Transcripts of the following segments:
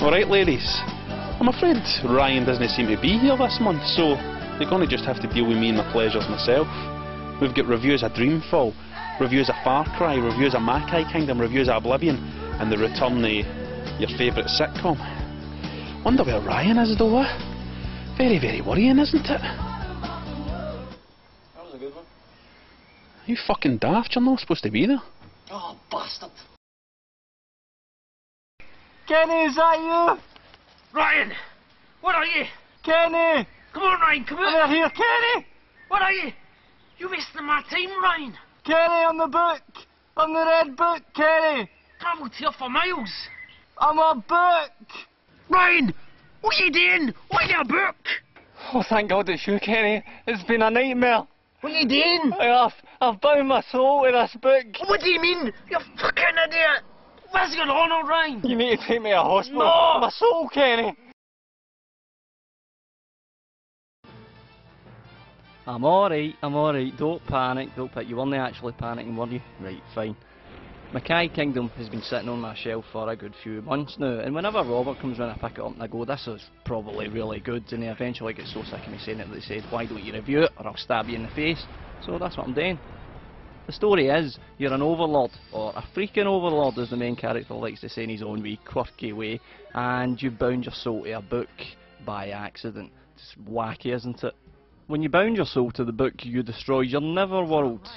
Alright ladies, I'm afraid Ryan doesn't seem to be here this month, so you're going to just have to deal with me and my pleasures myself. We've got reviews of Dreamfall, reviews of Far Cry, reviews of Makai Kingdom, reviews of Oblivion, and the return of your favourite sitcom. Wonder where Ryan is though, eh? Very, very worrying, isn't it? That was a good one. You fucking daft, you're not supposed to be there. Oh, bastard! Kenny, is that you? Ryan! What are you? Kenny! Come on, Ryan, come Over on! here, Kenny! What are you? You're wasting my time, Ryan! Kenny, on the book! On the red book, Kenny! Travelled here for miles! I'm a book! Ryan! What are you doing? Why a book? Oh, thank God it's you, Kenny. It's been a nightmare. What are you doing? I've bound my soul with this book. What do you mean? You fucking idiot! What's going on, Ryan? You need to take me to hospital. No! My soul, Kenny. I'm alright. Don't panic, You weren't actually panicking, were you? Right, fine. Makai Kingdom has been sitting on my shelf for a good few months now, and whenever Robert comes round I pick it up and I go, this is probably really good, and he eventually gets so sick of me saying it that they said, why don't you review it or I'll stab you in the face. So that's what I'm doing. The story is, you're an overlord, or a freaking overlord as the main character likes to say in his own wee quirky way, and you bound your soul to a book by accident. It's wacky, isn't it? When you bound your soul to the book, you destroy your Netherworld.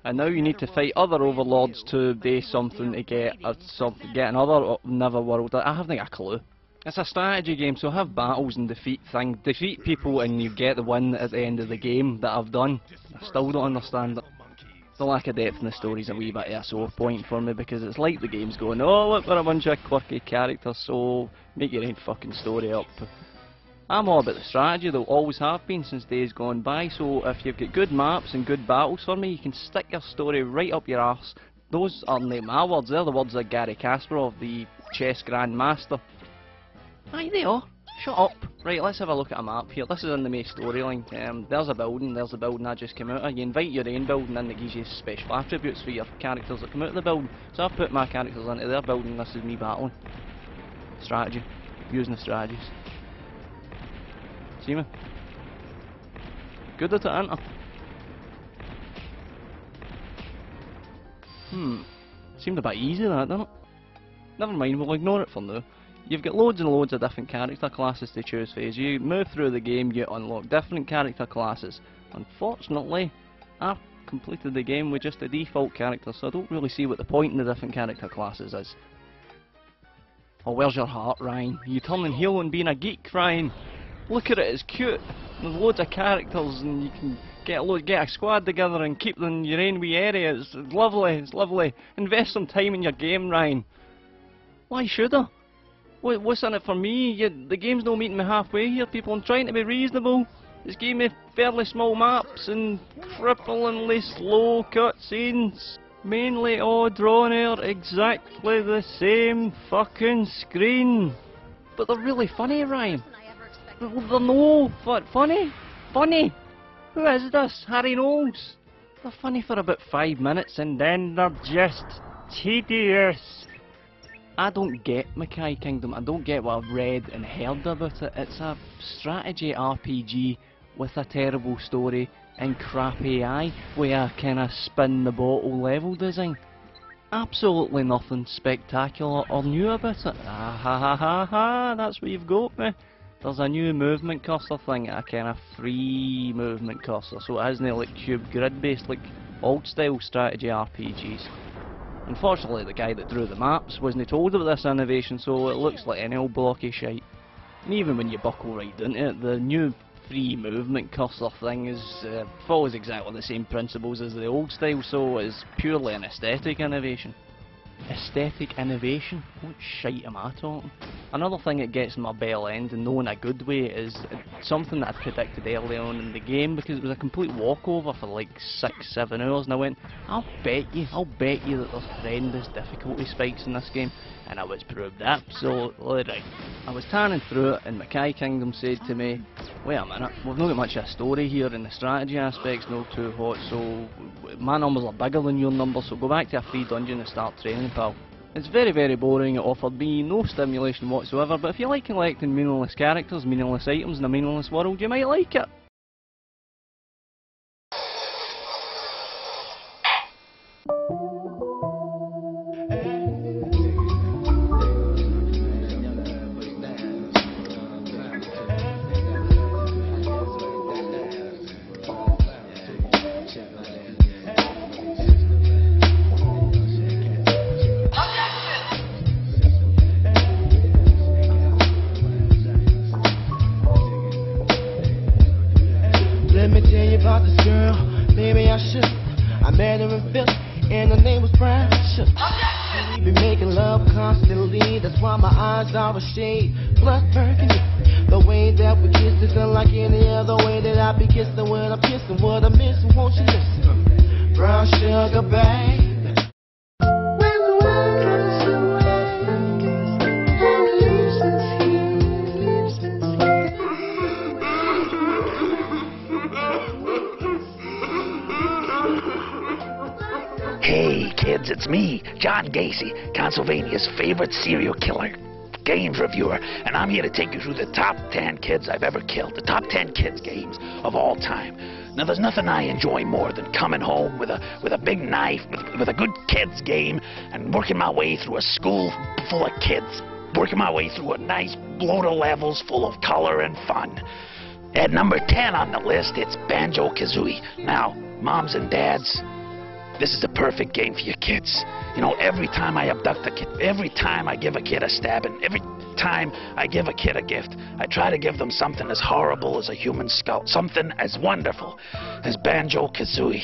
And now you need to fight other overlords to do something to get another Netherworld. I haven't got a clue. It's a strategy game, so have battles and defeat things. Defeat people and you get the win at the end of the game that I've done. I still don't understand it. The lack of depth in the story is a wee bit of a sore point for me, because it's like the game's going, oh look, we're a bunch of quirky characters, so make your own fucking story up. I'm all about the strategy though, always have been since days gone by, so if you've got good maps and good battles for me, you can stick your story right up your arse. Those aren't my words, they're the words of Gary Kasparov, the chess grandmaster. Aye, they are. Shut up. Right, let's have a look at a map here. This is in the main storyline. There's a building I just came out of. You invite your own building in that gives you special attributes for your characters that come out of the building. So I've put my characters into their building, this is me battling. Strategy. Using the strategies. See me? Good at it, ain't I? Seemed a bit easy that, didn't it? Never mind, we'll ignore it for now. You've got loads and loads of different character classes to choose for. As you move through the game, you unlock different character classes. Unfortunately, I've completed the game with just a default character, so I don't really see what the point in the different character classes is. Oh, where's your heart, Ryan? You turning heel and being a geek, Ryan? Look at it, it's cute. There's loads of characters and you can get a squad together and keep them in your own wee area. It's lovely. Invest some time in your game, Ryan. Why should I? What's in it for me? The game's not meeting me halfway here, people. I'm trying to be reasonable. It's giving me fairly small maps and cripplingly slow cutscenes. Mainly all drawn out exactly the same fucking screen. But they're really funny, Ryan. They're no funny. Funny. Who is this? Harry Knowles. They're funny for about 5 minutes and then they're just tedious. I don't get Makai Kingdom. I don't get what I've read and heard about it. It's a strategy RPG with a terrible story and crap AI with a kind of spin the bottle level design. Absolutely nothing spectacular or new about it. Ha, that's what you've got me. There's a new movement cursor thing, a kind of free movement cursor, so it isn't like cube grid based like old style strategy RPGs. Unfortunately, the guy that drew the maps wasn't told about this innovation, so it looks like any old blocky shite. And even when you buckle right into it, the new free movement cursor thing follows exactly the same principles as the old style, so it's purely an aesthetic innovation. Aesthetic innovation? What shite am I talking? Another thing that gets in my bell end, and no in a good way, is something that I predicted early on in the game, because it was a complete walkover for like 6-7 hours, and I went, I'll bet you that there's horrendous difficulty spikes in this game, and I was proved absolutely right. I was tanning through it, and Makai Kingdom said to me, wait a minute, we've not got much of a story here, and the strategy aspect's not too hot, so my numbers are bigger than your numbers, so go back to a free dungeon and start training, pal. It's very, very boring. It offered me no stimulation whatsoever, but if you like collecting meaningless characters, meaningless items in a meaningless world, you might like it. Let me tell you about this girl, baby I should. I met her in Philly and her name was Precious. We be making love constantly, that's why my eyes are a shade blood burgundy. The way that we kiss is unlike any other way that I be kissing when I'm kissing. What I'm missing, won't you listen? Brown sugar, babe. Hey kids, it's me, John Gacy, Consolevania's favorite serial killer, games reviewer, and I'm here to take you through the top 10 kids I've ever killed, the top 10 kids games of all time. Now there's nothing I enjoy more than coming home with a big knife, with a good kids game, and working my way through a school full of kids, working my way through a nice load of levels full of color and fun. At number 10 on the list, it's Banjo-Kazooie. Now, moms and dads, this is the perfect game for your kids. You know, every time I abduct a kid, every time I give a kid a stabbing, every time I give a kid a gift, I try to give them something as horrible as a human skull, something as wonderful as Banjo-Kazooie.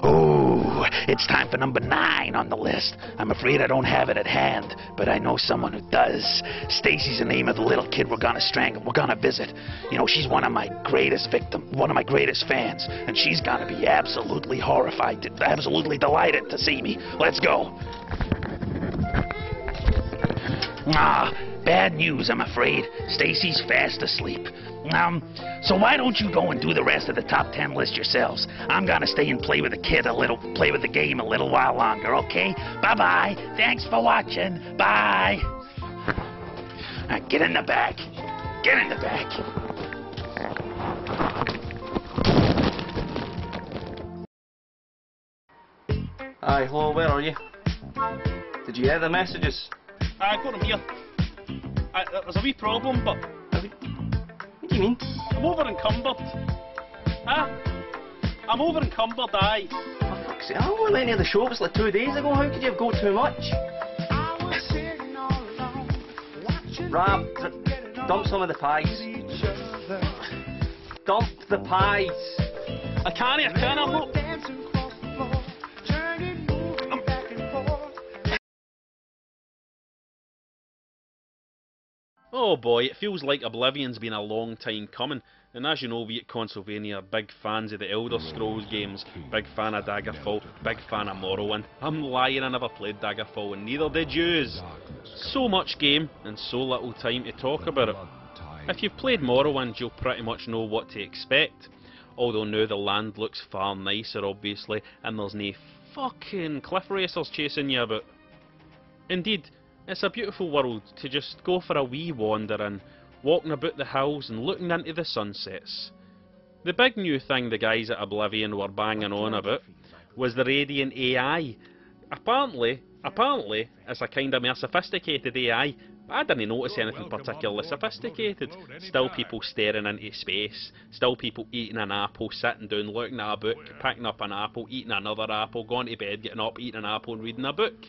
Oh, it's time for number 9 on the list. I'm afraid I don't have it at hand, but I know someone who does. Stacy's the name of the little kid we're gonna strangle, we're gonna visit. You know, she's one of my greatest one of my greatest fans, and she's gonna be absolutely horrified, absolutely delighted to see me. Let's go. Bad news, I'm afraid. Stacy's fast asleep. So why don't you go and do the rest of the top 10 list yourselves? I'm gonna stay and play with the kid play with the game a little while longer, okay? Bye-bye. Thanks for watching. Bye. Get in the back. Get in the back. Hi, hello, where are you? Did you hear the messages? I got him here. There's a wee problem, but... What do you mean? I'm over encumbered. Huh? I'm over encumbered, aye. For fuck's sake, I wasn't any of the show, it was like 2 days ago, how could you have got too much? Rab, dump some of the pies. Dump the pies. I can't, I'm not... Oh boy, it feels like Oblivion's been a long time coming, and as you know, we at Consolevania are big fans of the Elder Scrolls games, big fan of Daggerfall, big fan of Morrowind. I'm lying, I never played Daggerfall, and neither did yous. So much game, and so little time to talk about it. If you've played Morrowind, you'll pretty much know what to expect, although now the land looks far nicer obviously, and there's no fucking cliff racers chasing you about. Indeed, it's a beautiful world to just go for a wee wander in, walking about the hills and looking into the sunsets. The big new thing the guys at Oblivion were banging on about was the Radiant AI. Apparently, it's a kind of more sophisticated AI, but I didn't notice anything particularly sophisticated. Still people staring into space, still people eating an apple, sitting down, looking at a book, picking up an apple, eating another apple, going to bed, getting up, eating an apple and reading a book.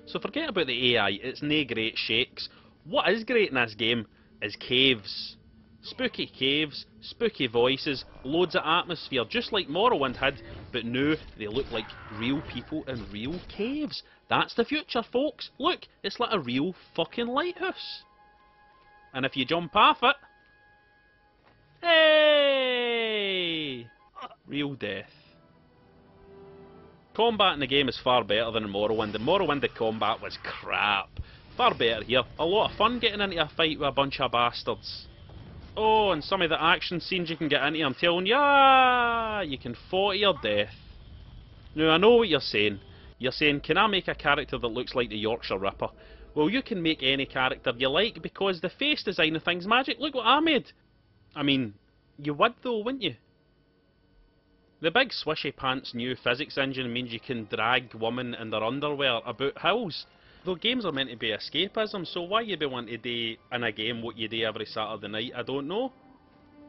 So forget about the AI, it's nae great shakes. What is great in this game is caves. Spooky caves, spooky voices, loads of atmosphere, just like Morrowind had, but now they look like real people in real caves. That's the future, folks. Look, it's like a real fucking lighthouse. And if you jump off it... Hey! Real death. Combat in the game is far better than in Morrowind. In Morrowind the combat was crap. Far better here. A lot of fun getting into a fight with a bunch of bastards. Oh, and some of the action scenes you can get into, I'm telling you, you can fall to your death. Now I know what you're saying. You're saying, can I make a character that looks like the Yorkshire Ripper? Well, you can make any character you like, because the face design of things magic. Look what I made! I mean, you would though, wouldn't you? The big swishy pants new physics engine means you can drag women in their underwear about hills. Though games are meant to be escapism, so why you be wanting to do in a game what you do every Saturday night, I don't know.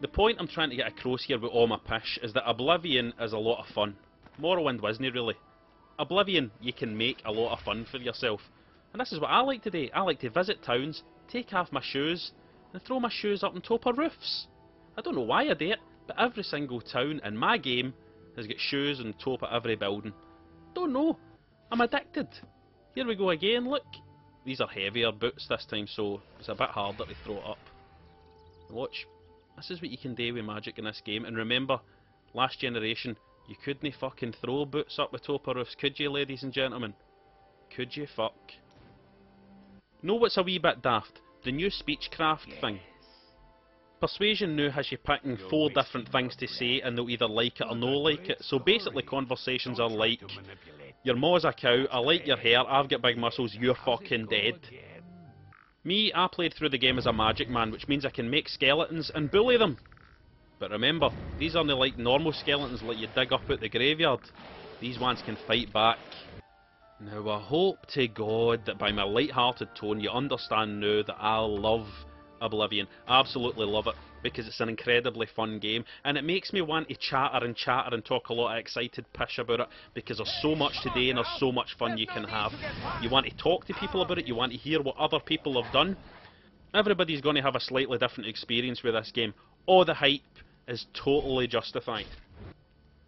The point I'm trying to get across here with all my pish is that Oblivion is a lot of fun. Morrowind wasn't really. Oblivion, you can make a lot of fun for yourself. And this is what I like to do. I like to visit towns, take off my shoes, and throw my shoes up on top of roofs. I don't know why I do it, but every single town in my game has got shoes on top of every building. Don't know. I'm addicted. Here we go again, look. These are heavier boots this time, so it's a bit harder to throw it up. Watch. This is what you can do with magic in this game. And remember, last generation, you couldn't fucking throw boots up the top of roofs, could you, ladies and gentlemen? Could you fuck? Know what's a wee bit daft? The new speechcraft thing. Persuasion now has you picking 4 different things to say, and they'll either like it or no like it. So basically conversations are like, your ma's a cow, I like your hair, I've got big muscles, you're fucking dead. Me, I played through the game as a magic man, which means I can make skeletons and bully them. But remember, these aren't like normal skeletons like you dig up at the graveyard. These ones can fight back. Now I hope to God that by my light-hearted tone you understand now that I love Oblivion. I absolutely love it, because it's an incredibly fun game, and it makes me want to chatter and talk a lot of excited pish about it, because there's so much today and there's so much fun you can have. You want to talk to people about it, you want to hear what other people have done. Everybody's going to have a slightly different experience with this game. All the hype is totally justified.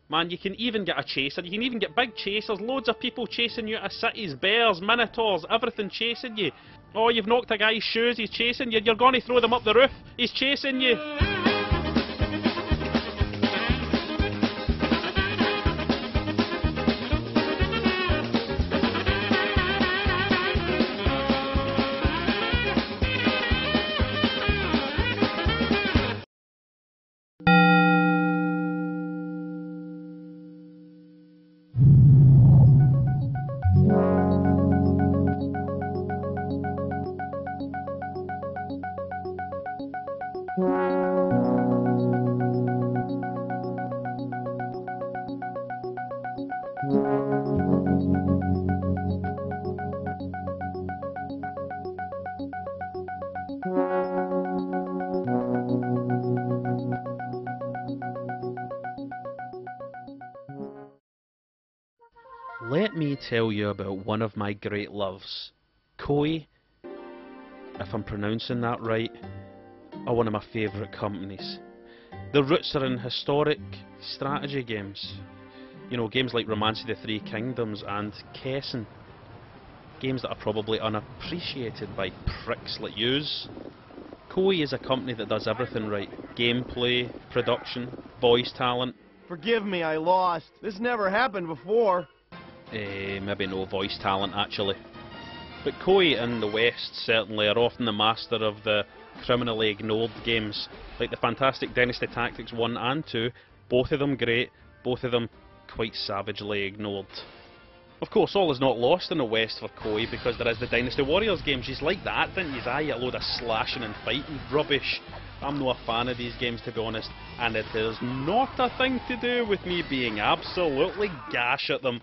Man, you can even get a chaser, you can even get big chasers, loads of people chasing you out of cities, bears, minotaurs, everything chasing you. Oh, you've knocked a guy's shoes, he's chasing you, you're going to throw them up the roof, he's chasing you. Let me tell you about one of my great loves. Koei, if I'm pronouncing that right, are one of my favourite companies. Their roots are in historic strategy games. You know, games like Romance of the Three Kingdoms and Kessen. Games that are probably unappreciated by pricks like yous. Koei is a company that does everything right. Gameplay, production, voice talent. Forgive me, I lost. This never happened before. Maybe no voice talent actually. But Koei in the West certainly are often the master of the criminally ignored games, like the fantastic Dynasty Tactics 1 and 2, both of them great, both of them quite savagely ignored. Of course, all is not lost in the West for Koei, because there is the Dynasty Warriors games. She's like that, didn't you? A load of slashing and fighting rubbish. I'm not a fan of these games, to be honest, and it is not a thing to do with me being absolutely gash at them.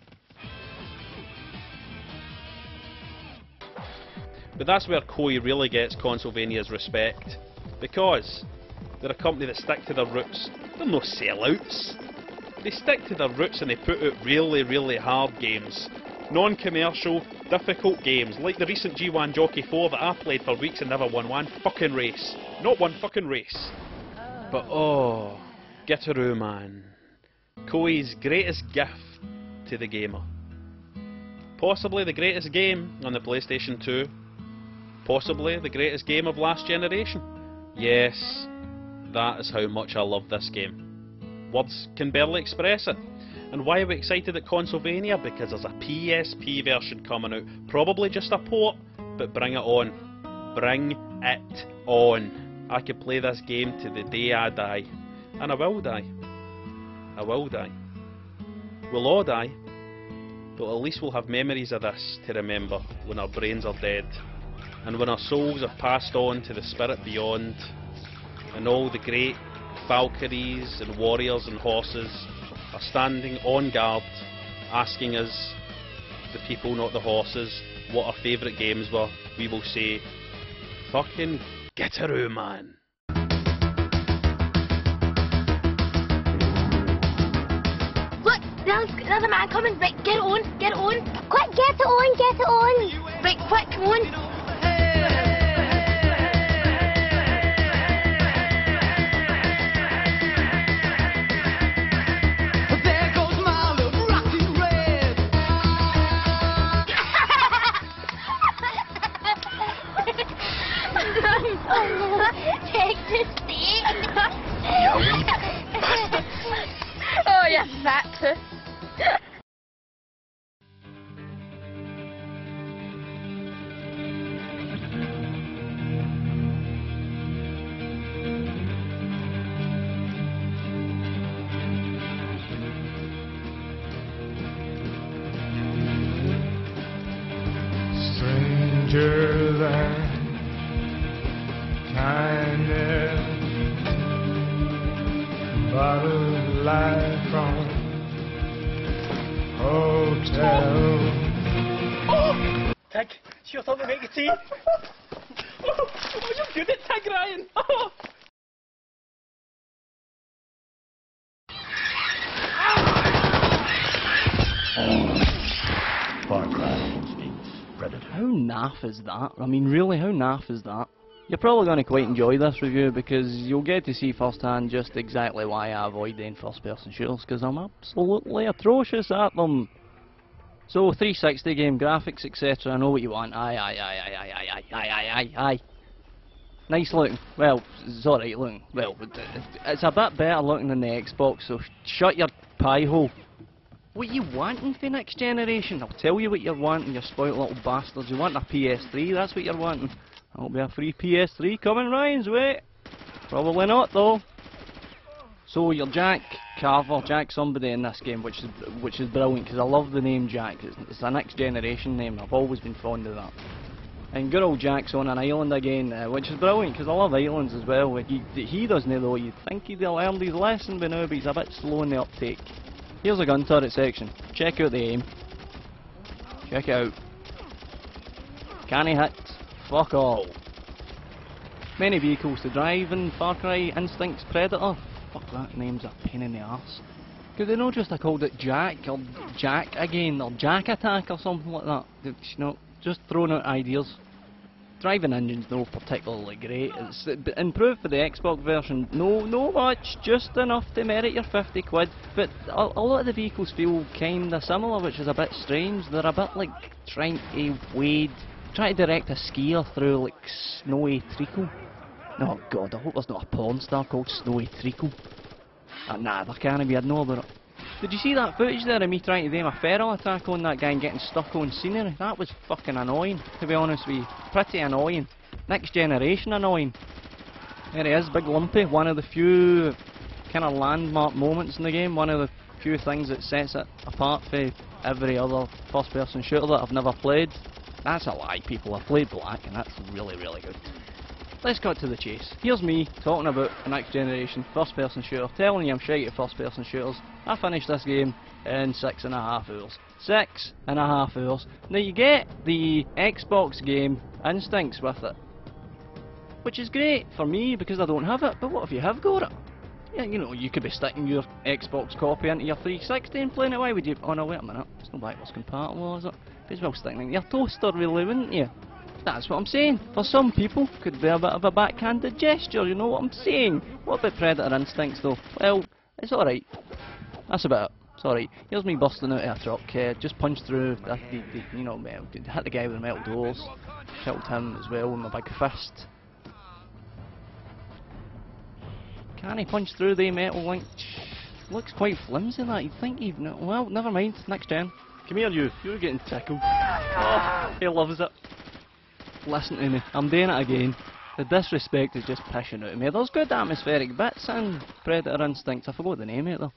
But that's where Koei really gets consolevania's respect, because they're a company that stick to their roots. They're no sellouts. They stick to their roots and they put out really, really hard games. Non-commercial, difficult games, like the recent G1 Jockey 4 that I played for weeks and never won one fucking race. Not one fucking race. But oh, Gitaroo man. Koei's greatest gift to the gamer. Possibly the greatest game on the PlayStation 2. Possibly the greatest game of last generation. Yes, that is how much I love this game. Words can barely express it. And why are we excited at Consolevania? Because there's a PSP version coming out. Probably just a port, but bring it on. Bring it on. I could play this game to the day I die. And I will die. I will die. We'll all die. but at least we'll have memories of this to remember when our brains are dead, and when our souls are passed on to the spirit beyond, and all the great Valkyries and warriors and horses are standing on guard, asking us, the people not the horses, what our favourite games were. We will say, fucking get a room, man. Look, there's a man coming. Right, get on, get on. Quick, get it on, get it on. Right, quick, come on. Take the steak. You wee bastard. Oh, you fat puss. Stranger than kindness, bottled light from hotel. Tig, sure thought we make a tea. Oh, you're good at Tig, Ryan. Oh. Far Cry means Predator. How naff is that? I mean, really, how naff is that? You're probably going to quite enjoy this review because you'll get to see firsthand just exactly why I avoid doing first-person shooters, because I'm absolutely atrocious at them. So, 360 game, graphics, etc. I know what you want. Aye. Nice looking. Well, it's alright looking. Well, it's a bit better looking than the Xbox, so shut your pie hole. What you wanting for next generation? I'll tell you what you're wanting, you spoiled little bastards. You want a PS3, that's what you're wanting. That'll be a free PS3 coming Ryan's way. Probably not though. So you're Jack Carver, Jack somebody in this game, which is brilliant because I love the name Jack. It's a next generation name. I've always been fond of that. And good old Jack's on an island again, which is brilliant because I love islands as well. He doesn't though. You'd think he'd have learned his lesson by now, but he's a bit slow in the uptake. Here's a gun turret section. Check out the aim. Check it out. Can he hit? Fuck all. Many vehicles to drive in Far Cry Instinct's Predator. Fuck, that name's a pain in the arse. Could they not just have called it Jack, or Jack again, or Jack Attack or something like that? You know, just throwing out ideas. Driving engine's no particularly great. It's improved for the Xbox version. No much, just enough to merit your 50 quid. But a lot of the vehicles feel kinda similar, which is a bit strange. They're a bit like trying to try to direct a skier through like Snowy Treacle. Oh god, I hope there's not a porn star called Snowy Treacle. Nah, there can't be, I'd know about it. Did you see that footage there of me trying to do my feral attack on that guy and getting stuck on scenery? That was fucking annoying, to be honest with you. Pretty annoying. Next generation annoying. There he is, Big Lumpy, one of the few kind of landmark moments in the game, one of the few things that sets it apart from every other first person shooter that I've never played. That's a lie, people. I've played Black and that's really, really good. Let's cut to the chase. Here's me talking about a next generation first person shooter, telling you I'm shite at first person shooters. I finished this game in 6.5 hours. 6.5 hours. Now you get the Xbox game Instincts with it, which is great for me because I don't have it, but what if you have got it? Yeah, you know, you could be sticking your Xbox copy into your 360 and playing it. Why would you? Oh no, wait a minute, it's not backwards compatible, is it? May as well stick it in your toaster really, wouldn't you? That's what I'm saying. For some people, could be a bit of a backhanded gesture, you know what I'm saying? What about Predator Instincts though? Well, it's alright. That's about it. It's alright. Here's me busting out of a truck, just punched through the you know, hit the guy with the metal doors, killed him as well with my big fist. Can he punch through the metal link? Looks quite flimsy that, you'd think he'd know. Well, never mind, next gen. Come here you, you're getting tickled. Oh, he loves it. Listen to me, I'm doing it again. The disrespect is just pissing out of me. There's good atmospheric bits in Predator Instincts. I forgot the name of it though.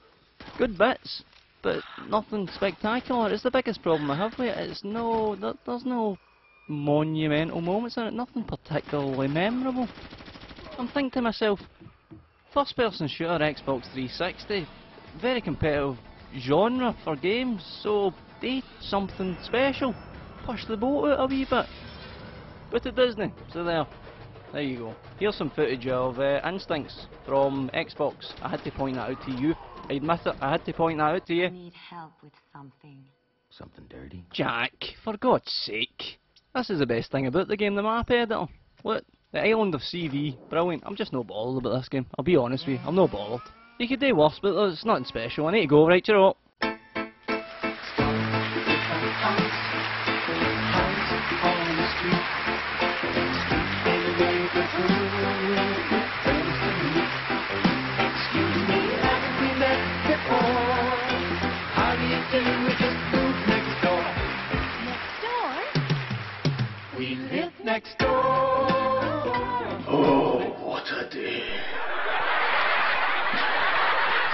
Good bits. but nothing spectacular. It's the biggest problem I have with it. It's there's no monumental moments in it, nothing particularly memorable. I'm thinking to myself, first person shooter Xbox 360, very competitive genre for games, so they something special. Push the boat out a wee bit. But it doesn't, so there you go. Here's some footage of Instincts from Xbox. I had to point that out to you. I admit it, I had to point that out to you. I need help with something. Something dirty? Jack, for God's sake. This is the best thing about the game, the map editor. Look, the island of CV, brilliant. I'm just no bothered about this game, I'll be honest with you, I'm no bothered. You could do worse, but it's nothing special. I need to go, right, cheer up. Next door. Oh, what a day.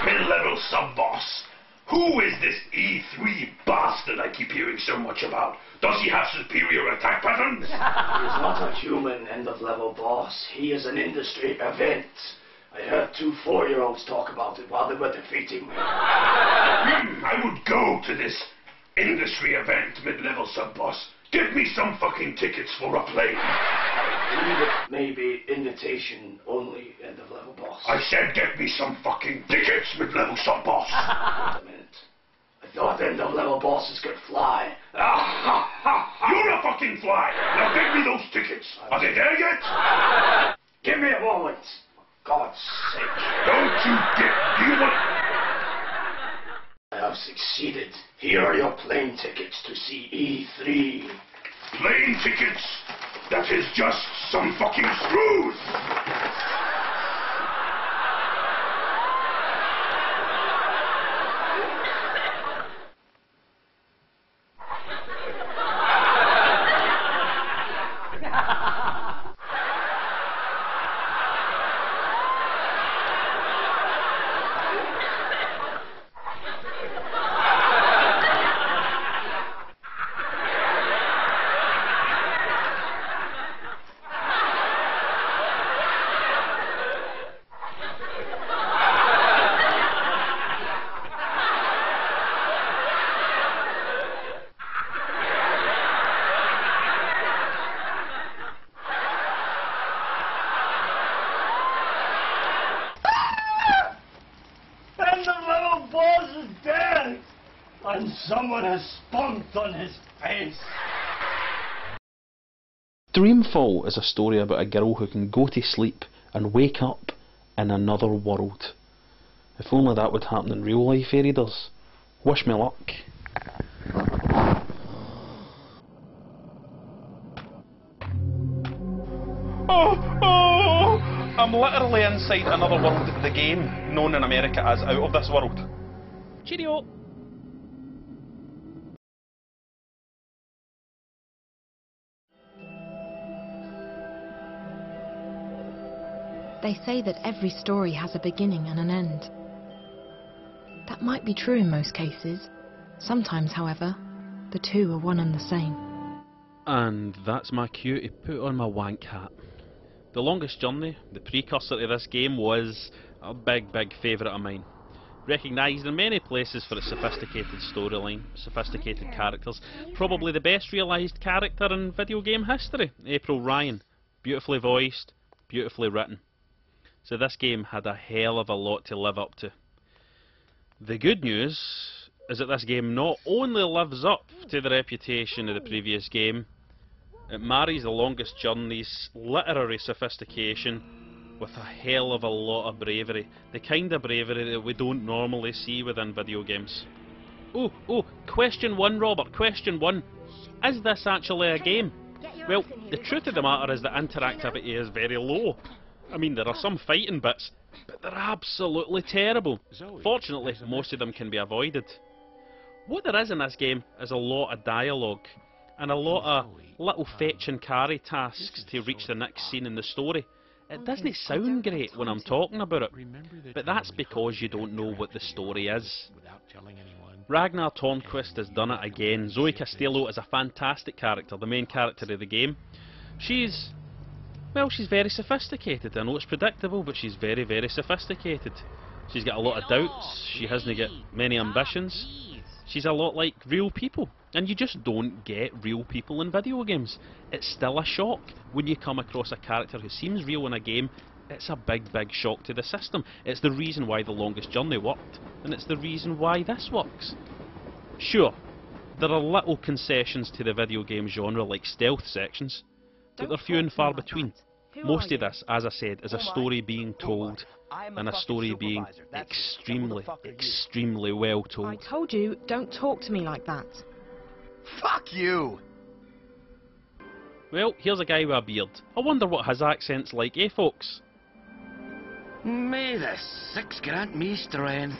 Mid-level sub-boss. Who is this E3 bastard I keep hearing so much about? Does he have superior attack patterns? He is not a human end-of-level boss. He is an industry event. I heard 2 4-year-olds talk about it while they were defeating me. I would go to this industry event, mid-level sub-boss. Give me some fucking tickets for a plane. I believe it may be invitation only, end-of-level boss. I said get me some fucking tickets, mid-level sub-boss. Wait a minute. I thought end-of-level bosses could fly. You're a fucking fly. Now give me those tickets. Are they there yet? Give me a moment. For God's sake. Don't you do you want... I have succeeded. Here are your plane tickets to see E3. Plane tickets? That is just some fucking screws! And someone has spunked on his face. Dreamfall is a story about a girl who can go to sleep and wake up in another world. If only that would happen in real life, eh, readers? Wish me luck. Oh! I'm literally inside another world, the game known in America as Out of This World. Cheerio! They say that every story has a beginning and an end. That might be true in most cases. Sometimes, however, the two are one and the same. And that's my cue to put on my wank hat. The Longest Journey, the precursor to this game, was a big favourite of mine. Recognised in many places for its sophisticated storyline, sophisticated characters, probably the best realised character in video game history, April Ryan. Beautifully voiced, beautifully written. So this game had a hell of a lot to live up to. The good news is that this game not only lives up to the reputation of the previous game, it marries The Longest Journey's literary sophistication with a hell of a lot of bravery. The kind of bravery that we don't normally see within video games. Oh, question one, Robert, question one. Is this actually a game? Well, the truth of the matter is that interactivity is very low. I mean, there are some fighting bits, but they're absolutely terrible. Fortunately, most of them can be avoided. What there is in this game is a lot of dialogue, and a lot of little fetch and carry tasks to reach the next scene in the story. It doesn't sound great when I'm talking about it, but that's because you don't know what the story is. Ragnar Tornquist has done it again. Zoe Castello is a fantastic character, the main character of the game. She's very sophisticated. I know it's predictable, but she's very, very sophisticated. She's got a lot of doubts, she hasn't got many ambitions. She's a lot like real people, and you just don't get real people in video games. It's still a shock when you come across a character who seems real in a game. It's a big, big shock to the system. It's the reason why The Longest Journey worked, and it's the reason why this works. Sure, there are little concessions to the video game genre like stealth sections, but they're few and far between. Most of this, as I said, is a story being told, and a story being extremely, extremely well told. I told you, don't talk to me like that. Fuck you! Well, here's a guy with a beard. I wonder what his accent's like, eh folks? May the six grant me strength.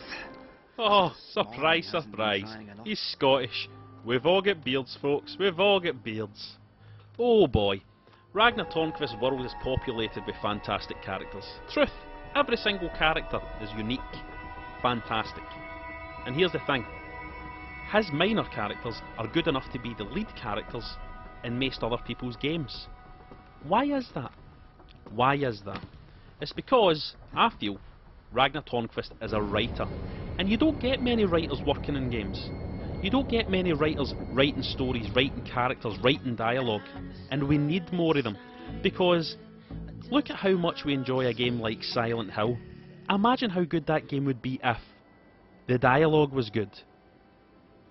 Oh, surprise, surprise. He's Scottish. We've all got beards, folks. We've all got beards. Oh boy. Ragnar Tornquist's world is populated with fantastic characters. Truth, every single character is unique, fantastic. And here's the thing, his minor characters are good enough to be the lead characters in most other people's games. Why is that? Why is that? It's because, I feel, Ragnar Tornquist is a writer, and you don't get many writers working in games. You don't get many writers writing stories, writing characters, writing dialogue, and we need more of them, because look at how much we enjoy a game like Silent Hill. Imagine how good that game would be if the dialogue was good,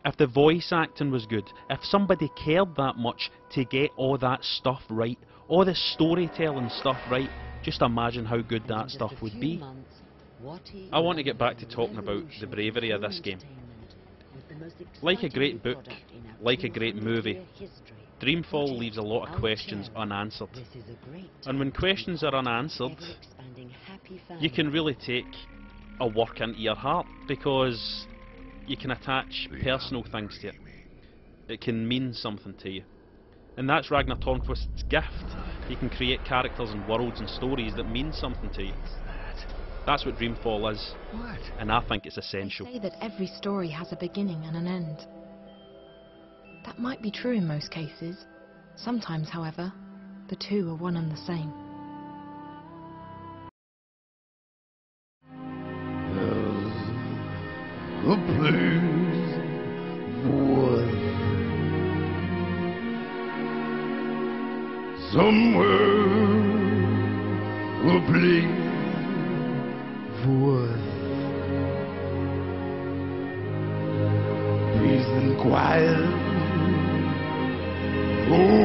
if the voice acting was good, if somebody cared that much to get all that stuff right, all the storytelling stuff right. Just imagine how good that stuff would be. I want to get back to talking about the bravery of this game. Like a great book, like a great movie, Dreamfall leaves a lot of questions unanswered. And when questions are unanswered, you can really take a work into your heart, because you can attach personal things to it. It can mean something to you. And that's Ragnar Tornquist's gift. He can create characters and worlds and stories that mean something to you. That's what Dreamfall is, and I think it's essential. They say that every story has a beginning and an end. That might be true in most cases. Sometimes, however, the two are one and the same. A place for somewhere, a place for peace and quiet. Oh.